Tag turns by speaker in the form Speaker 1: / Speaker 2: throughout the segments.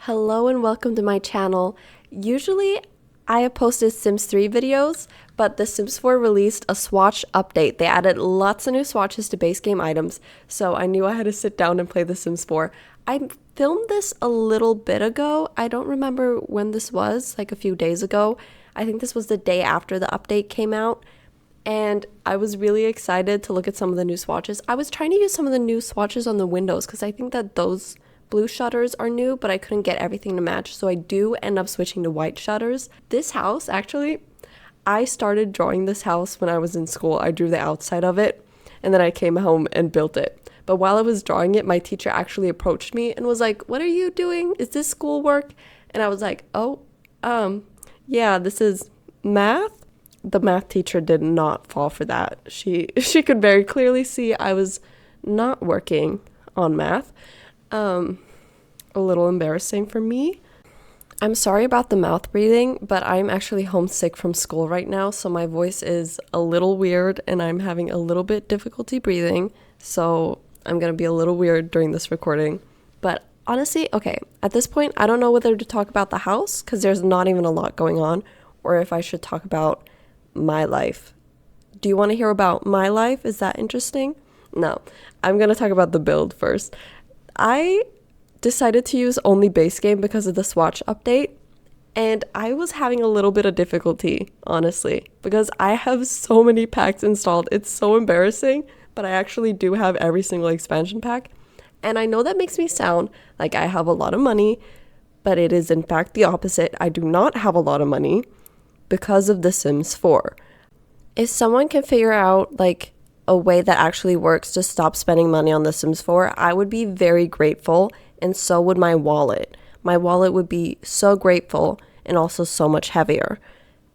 Speaker 1: Hello and welcome to my channel. Usually I have posted Sims 3 videos, but the Sims 4 released a swatch update. They added lots of new swatches to base game items, so I knew I had to sit down and play the Sims 4. I filmed this a little bit ago. I don't remember when this was, like a few days ago. I think this was the day after the update came out, and I was really excited to look at some of the new swatches. I was trying to use some of the new swatches on the windows because I think that those blue shutters are new, but I couldn't get everything to match, so I do end up switching to white shutters. This house, actually, I started drawing this house when I was in school. I drew the outside of it, and then I came home and built it. But while I was drawing it, my teacher actually approached me and was like, "What are you doing? Is this schoolwork?" And I was like, yeah, this is math." The math teacher did not fall for that. She could very clearly see I was not working on math. A little embarrassing for me. I'm sorry about the mouth breathing, but I'm actually homesick from school right now, so my voice is a little weird and I'm having a little bit difficulty breathing, so I'm gonna be a little weird during this recording. But honestly, okay, at this point, I don't know whether to talk about the house, because there's not even a lot going on, or if I should talk about my life. Do you want to hear about my life? Is that interesting? No, I'm gonna talk about the build first. I decided to use only base game because of the swatch update, and I was having a little bit of difficulty, honestly, because I have so many packs installed. It's so embarrassing, but I actually do have every single expansion pack, and I know that makes me sound like I have a lot of money, but it is in fact the opposite. I do not have a lot of money because of The Sims 4. If someone can figure out like a way that actually works to stop spending money on The Sims 4, I would be very grateful, and so would my wallet. My wallet would be so grateful and also so much heavier.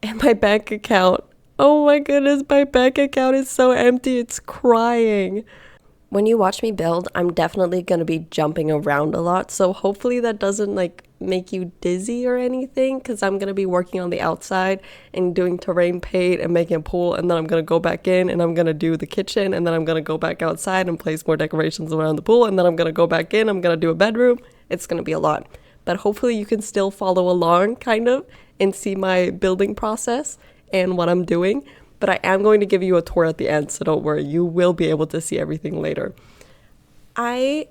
Speaker 1: And my bank account, oh my goodness, my bank account is so empty, it's crying. When you watch me build, I'm definitely going to be jumping around a lot, so hopefully that doesn't like make you dizzy or anything, because I'm going to be working on the outside and doing terrain paint and making a pool, and then I'm going to go back in and I'm going to do the kitchen, and then I'm going to go back outside and place more decorations around the pool, and then I'm going to go back in, I'm going to do a bedroom. It's going to be a lot, but hopefully you can still follow along kind of and see my building process and what I'm doing. But I am going to give you a tour at the end, so don't worry, you will be able to see everything later. I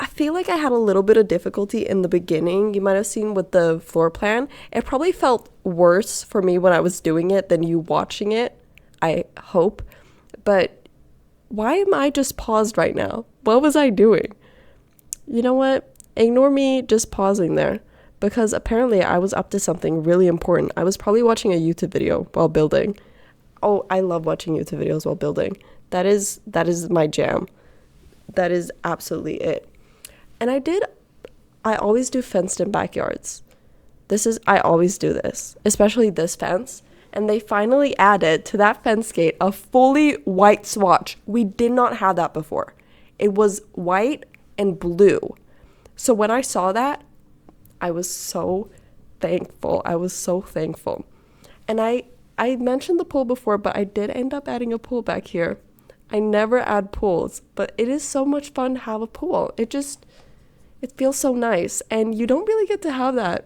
Speaker 1: feel like I had a little bit of difficulty in the beginning. You might have seen with the floor plan. It probably felt worse for me when I was doing it than you watching it, I hope. But why am I just paused right now? What was I doing? You know what? Ignore me just pausing there, because apparently I was up to something really important. I was probably watching a YouTube video while building. Oh, I love watching YouTube videos while building. That is my jam. That is absolutely it. And I always do fenced-in backyards. I always do this, especially this fence. And they finally added to that fence gate a fully white swatch. We did not have that before. It was white and blue. So when I saw that, I was so thankful. And I mentioned the pool before, but I did end up adding a pool back here. I never add pools, but it is so much fun to have a pool. It feels so nice, and you don't really get to have that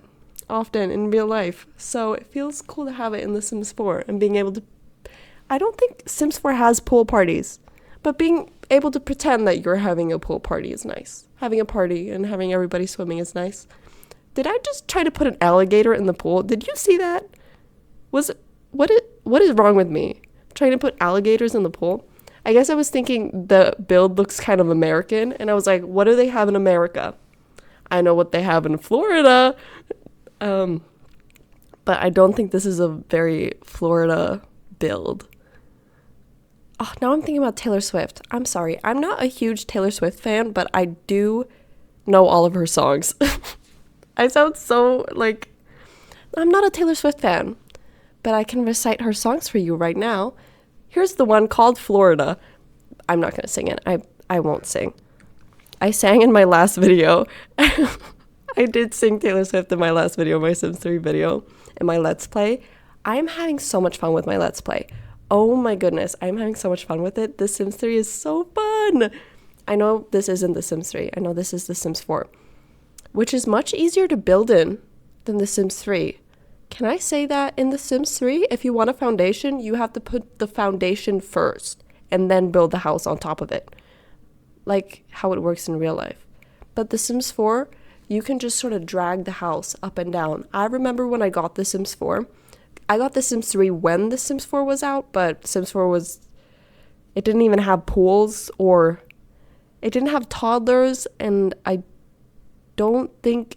Speaker 1: often in real life. So it feels cool to have it in The Sims 4 and being able to, I don't think Sims 4 has pool parties, but being able to pretend that you're having a pool party is nice. Having a party and having everybody swimming is nice. Did I just try to put an alligator in the pool? Did you see that? What is wrong with me? Trying to put alligators in the pool? I guess I was thinking the build looks kind of American, and I was like, what do they have in America? I know what they have in Florida, but I don't think this is a very Florida build. Oh, now I'm thinking about Taylor Swift. I'm sorry. I'm not a huge Taylor Swift fan, but I do know all of her songs. I sound so like, I'm not a Taylor Swift fan, but I can recite her songs for you right now. Here's the one called Florida. I'm not going to sing it. I won't sing. I sang in my last video. I did sing Taylor Swift in my last video, my Sims 3 video, and my Let's Play. I'm having so much fun with my Let's Play. Oh my goodness, I'm having so much fun with it. The Sims 3 is so fun. I know this isn't The Sims 3. I know this is The Sims 4. which is much easier to build in than The Sims 3. Can I say that in The Sims 3, if you want a foundation, you have to put the foundation first and then build the house on top of it, like how it works in real life. But The Sims 4, you can just sort of drag the house up and down. I remember when I got The Sims 4, I got The Sims 3 when The Sims 4 was out, but Sims 4 it didn't even have pools, or it didn't have toddlers, and I don't think,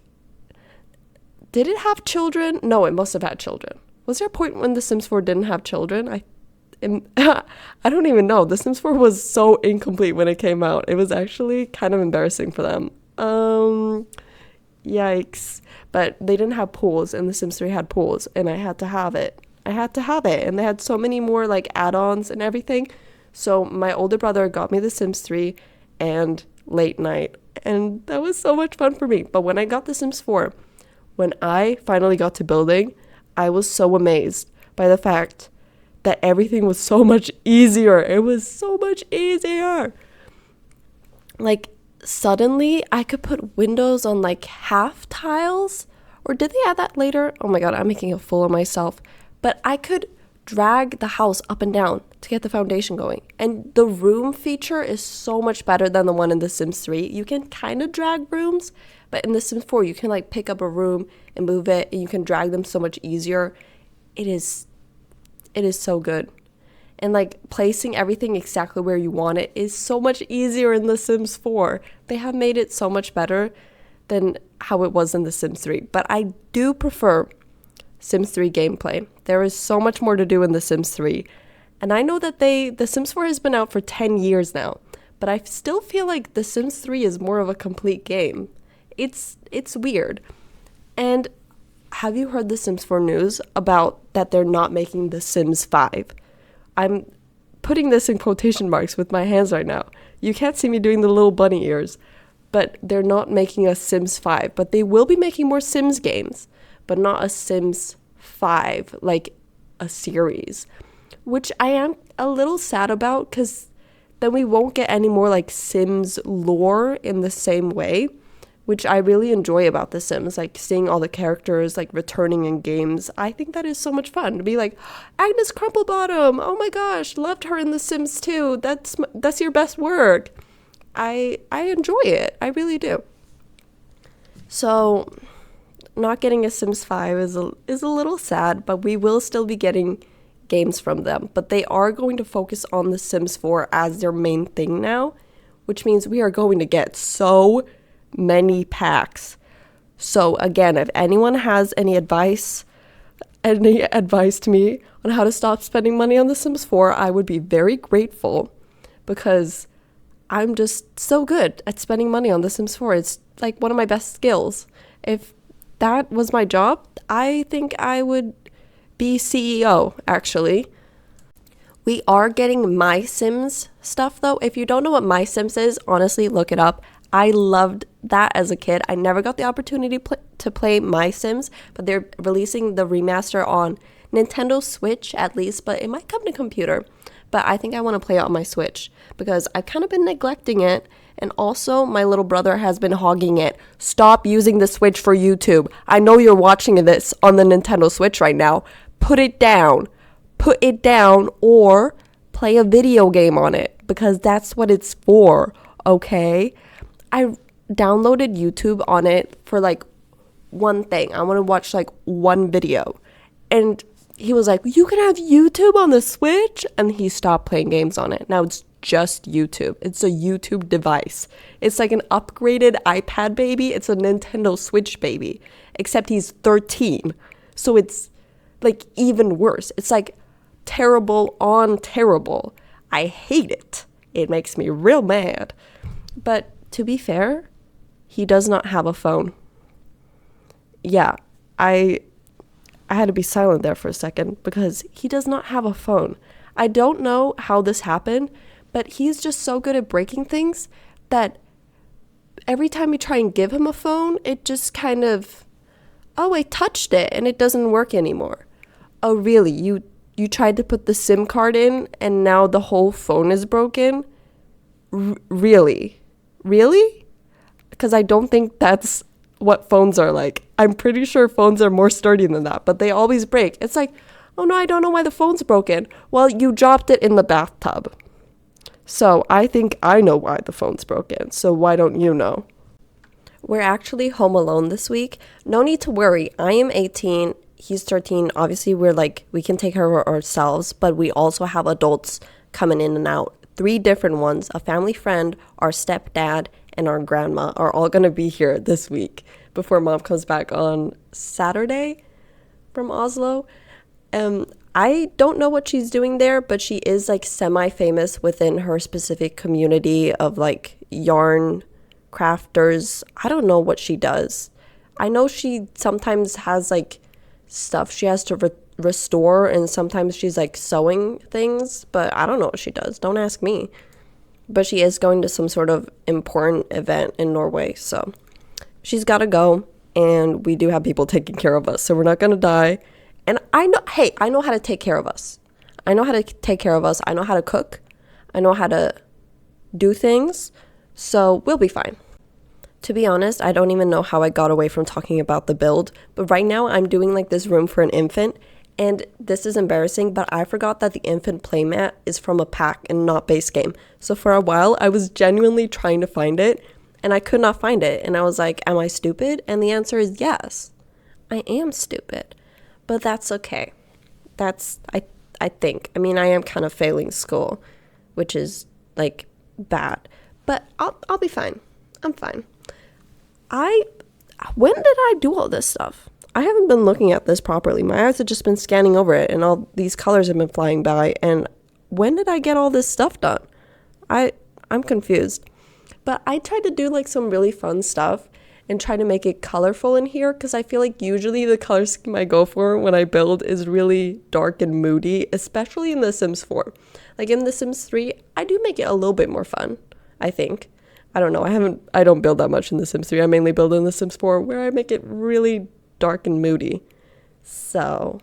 Speaker 1: did it have children? No, it must have had children. Was there a point when The Sims 4 didn't have children? I don't even know. The Sims 4 was so incomplete when it came out. It was actually kind of embarrassing for them. Yikes. But they didn't have pools, and The Sims 3 had pools, and I had to have it. And they had so many more like add-ons and everything. So my older brother got me The Sims 3 and Late Night, and that was so much fun for me. But when I got The Sims 4, when I finally got to building, I was so amazed by the fact that everything was so much easier. It was so much easier. Like, suddenly I could put windows on like half tiles, or did they add that later? Oh my god, I'm making a fool of myself. But I could drag the house up and down to get the foundation going. And the room feature is so much better than the one in The Sims 3. You can kind of drag rooms, but in The Sims 4, you can like pick up a room and move it, and you can drag them so much easier. It is so good. And like placing everything exactly where you want it is so much easier in The Sims 4. They have made it so much better than how it was in The Sims 3. But I do prefer Sims 3 gameplay. There is so much more to do in The Sims 3. And I know that The Sims 4 has been out for 10 years now, but I still feel like The Sims 3 is more of a complete game. It's weird. And have you heard the Sims 4 news about that they're not making The Sims 5? I'm putting this in quotation marks with my hands right now. You can't see me doing the little bunny ears, but they're not making a Sims 5, but they will be making more Sims games, but not a Sims 5, like a series, which I am a little sad about, because then we won't get any more like Sims lore in the same way, which I really enjoy about The Sims, like seeing all the characters like returning in games. I think that is so much fun to be like, Agnes Crumplebottom, oh my gosh, loved her in The Sims 2. That's your best work. I enjoy it. I really do. So not getting a Sims 5 is a little sad, but we will still be getting games from them. But they are going to focus on The Sims 4 as their main thing now, which means we are going to get so many packs. So again, if anyone has any advice to me on how to stop spending money on The Sims 4, I would be very grateful, because I'm just so good at spending money on The Sims 4. It's like one of my best skills. If that was my job, I think I would be CEO, actually. We are getting My Sims stuff, though. If you don't know what My Sims is, honestly, look it up. I loved that as a kid. I never got the opportunity to play My Sims, but they're releasing the remaster on Nintendo Switch at least, but it might come to computer. But I think I want to play it on my Switch, because I've kind of been neglecting it, and also my little brother has been hogging it. Stop using the Switch for YouTube. I know you're watching this on the Nintendo Switch right now. Put it down. Put it down, or play a video game on it, because that's what it's for, okay? I downloaded YouTube on it for like one thing. I want to watch like one video. And he was like, you can have YouTube on the Switch? And he stopped playing games on it. Now it's just YouTube. It's a YouTube device. It's like an upgraded iPad baby. It's a Nintendo Switch baby. Except he's 13. So it's like even worse. It's like terrible on terrible. I hate it. It makes me real mad. But to be fair, he does not have a phone. Yeah, I had to be silent there for a second, because he does not have a phone. I don't know how this happened, but he's just so good at breaking things that every time we try and give him a phone, it just kind of, oh, I touched it and it doesn't work anymore. Oh, really? You tried to put the SIM card in and now the whole phone is broken? Really? Really? Because I don't think that's what phones are like. I'm pretty sure phones are more sturdy than that, but they always break. It's like, oh no, I don't know why the phone's broken. Well, you dropped it in the bathtub. So I think I know why the phone's broken. So why don't you know? We're actually home alone this week. No need to worry. I am 18. He's 13. Obviously, we can take care of ourselves, but we also have adults coming in and out. 3 different ones. A family friend, our stepdad, and our grandma are all going to be here this week before mom comes back on Saturday from Oslo. I don't know what she's doing there, but she is like semi-famous within her specific community of like yarn crafters. I don't know what she does. I know she sometimes has like stuff she has to restore, and sometimes she's like sewing things, but I don't know what she does. Don't ask me. But she is going to some sort of important event in Norway, so she's got to go, and we do have people taking care of us, so we're not going to die. And I know how to take care of us. I know how to take care of us. I know how to cook. I know how to do things, so we'll be fine. To be honest, I don't even know how I got away from talking about the build, but right now I'm doing like this room for an infant, and this is embarrassing, but I forgot that the infant playmat is from a pack and not base game. So for a while, I was genuinely trying to find it, and I could not find it, and I was like, am I stupid? And the answer is yes, I am stupid, but that's okay. I think. I mean, I am kind of failing school, which is like bad, but I'll be fine. I'm fine. When did I do all this stuff? I haven't been looking at this properly. My eyes have just been scanning over it, and all these colors have been flying by. And when did I get all this stuff done? I'm confused. But I tried to do like some really fun stuff and try to make it colorful in here, because I feel like usually the color scheme I go for when I build is really dark and moody, especially in The Sims 4. Like in The Sims 3, I do make it a little bit more fun, I think. I don't know. I don't build that much in The Sims 3. I mainly build in The Sims 4, where I make it really dark and moody. So,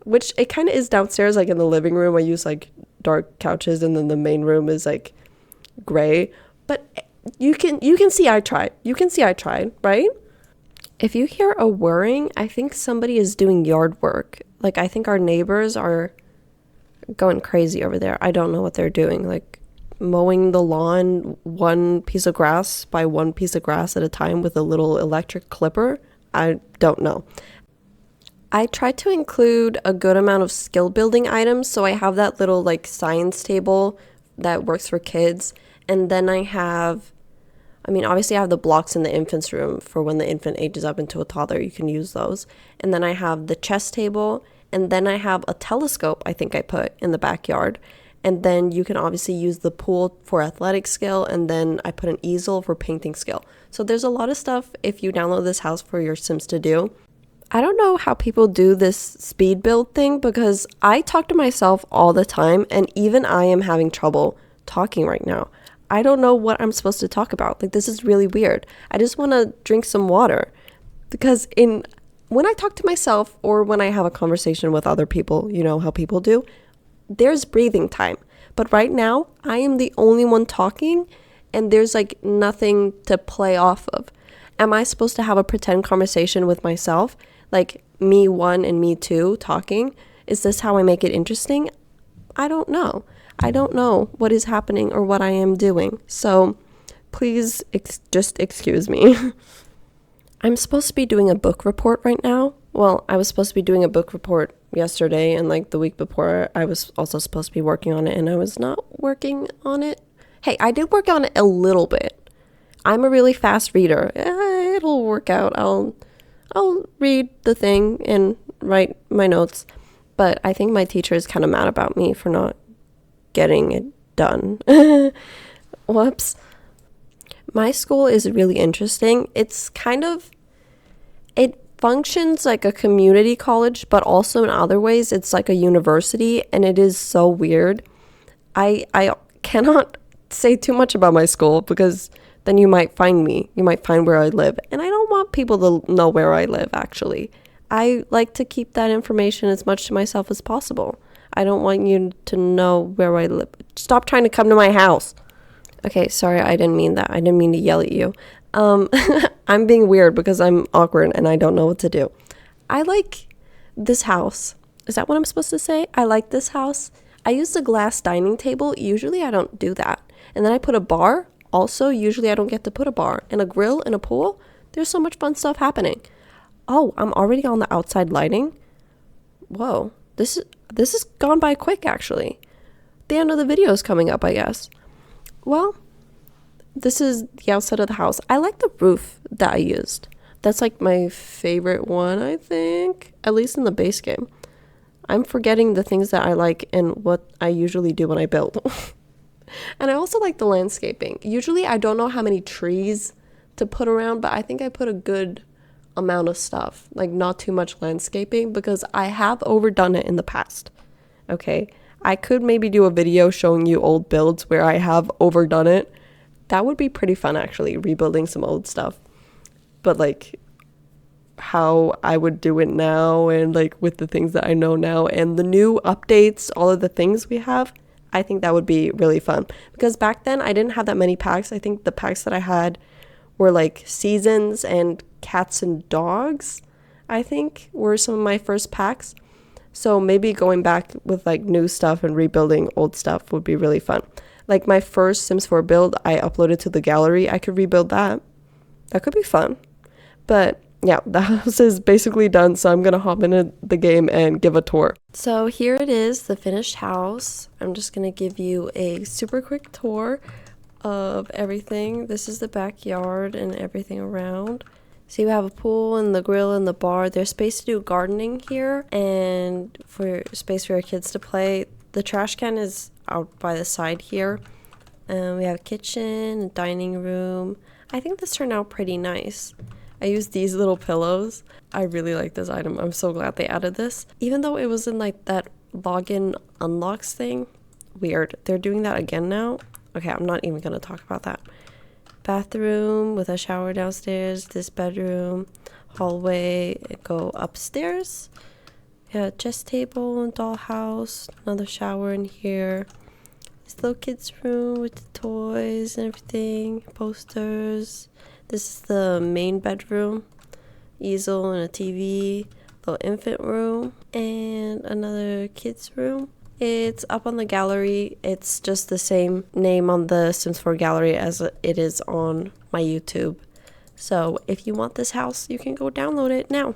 Speaker 1: which it kind of is downstairs, like in the living room. I use like dark couches, and then the main room is like gray. But you can see I tried. You can see I tried, right? If you hear a whirring, I think somebody is doing yard work. Like I think our neighbors are going crazy over there. I don't know what they're doing. Like mowing the lawn one piece of grass by one piece of grass at a time with a little electric clipper. I don't know. I tried to include a good amount of skill building items, so I have that little like science table that works for kids, and then obviously I have the blocks in the infant's room for when the infant ages up into a toddler. You can use those. And then I have the chess table, and then I have a telescope I think I put in the backyard. And then you can obviously use the pool for athletic skill, and then I put an easel for painting skill. So there's a lot of stuff if you download this house for your Sims to do. I don't know how people do this speed build thing, because I talk to myself all the time, and even I am having trouble talking right now. I don't know what I'm supposed to talk about. Like, this is really weird. I just want to drink some water, because when I talk to myself or when I have a conversation with other people, you know how people do, there's breathing time. But right now, I am the only one talking, and there's like nothing to play off of. Am I supposed to have a pretend conversation with myself? Like me 1 and me 2 talking? Is this how I make it interesting? I don't know. I don't know what is happening or what I am doing. So please just excuse me. I'm supposed to be doing a book report right now. Well, I was supposed to be doing a book report yesterday, and like the week before I was also supposed to be working on it, and I was not working on it. Hey, I did work on it a little bit. I'm a really fast reader. It'll work out. I'll read the thing and write my notes. But I think my teacher is kind of mad about me for not getting it done. Whoops. My school is really interesting. It functions like a community college, but also in other ways it's like a university, and it is so weird. I cannot say too much about my school, because then you might find me. You might find where I live. And I don't want people to know where I live, actually. I like to keep that information as much to myself as possible. I don't want you to know where I live. Stop trying to come to my house. Okay, sorry, I didn't mean that. I didn't mean to yell at you. I'm being weird because I'm awkward and I don't know what to do. I like this house. Is that what I'm supposed to say? I like this house. I use the glass dining table. Usually I don't do that. And then I put a bar. Also, usually I don't get to put a bar. And a grill and a pool. There's so much fun stuff happening. Oh, I'm already on the outside lighting. Whoa. This has gone by quick, actually. The end of the video is coming up, I guess. Well, this is the outside of the house. I like the roof that I used. That's like my favorite one, I think. At least in the base game. I'm forgetting the things that I like and what I usually do when I build. And I also like the landscaping. Usually I don't know how many trees to put around, but I think I put a good amount of stuff. Like not too much landscaping because I have overdone it in the past. Okay? I could maybe do a video showing you old builds where I have overdone it. That would be pretty fun actually, rebuilding some old stuff. But like how I would do it now and like with the things that I know now and the new updates, all of the things we have, I think that would be really fun. Because back then I didn't have that many packs. I think the packs that I had were like seasons and cats and dogs, I think were some of my first packs. So maybe going back with like new stuff and rebuilding old stuff would be really fun. Like my first Sims 4 build I uploaded to the gallery. I could rebuild that. That could be fun. But yeah, the house is basically done, so I'm gonna hop into the game and give a tour. So here it is, the finished house. I'm just gonna give you a super quick tour of everything. This is the backyard and everything around. So you have a pool and the grill and the bar. There's space to do gardening here and for space for your kids to play. The trash can is out by the side here. We have a kitchen, a dining room. I think this turned out pretty nice. I used these little pillows. I really like this item. I'm so glad they added this. Even though it was in like that login unlocks thing. Weird. They're doing that again now. Okay, I'm not even going to talk about that. Bathroom with a shower downstairs. This bedroom. Hallway. Go upstairs. Yeah, chess table and dollhouse. Another shower in here. This little kid's room with the toys and everything. Posters. This is the main bedroom, easel and a TV, little infant room, and another kid's room. It's up on the gallery. It's just the same name on the Sims 4 gallery as it is on my YouTube. So if you want this house, you can go download it now.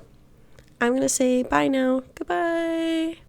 Speaker 1: I'm going to say bye now. Goodbye.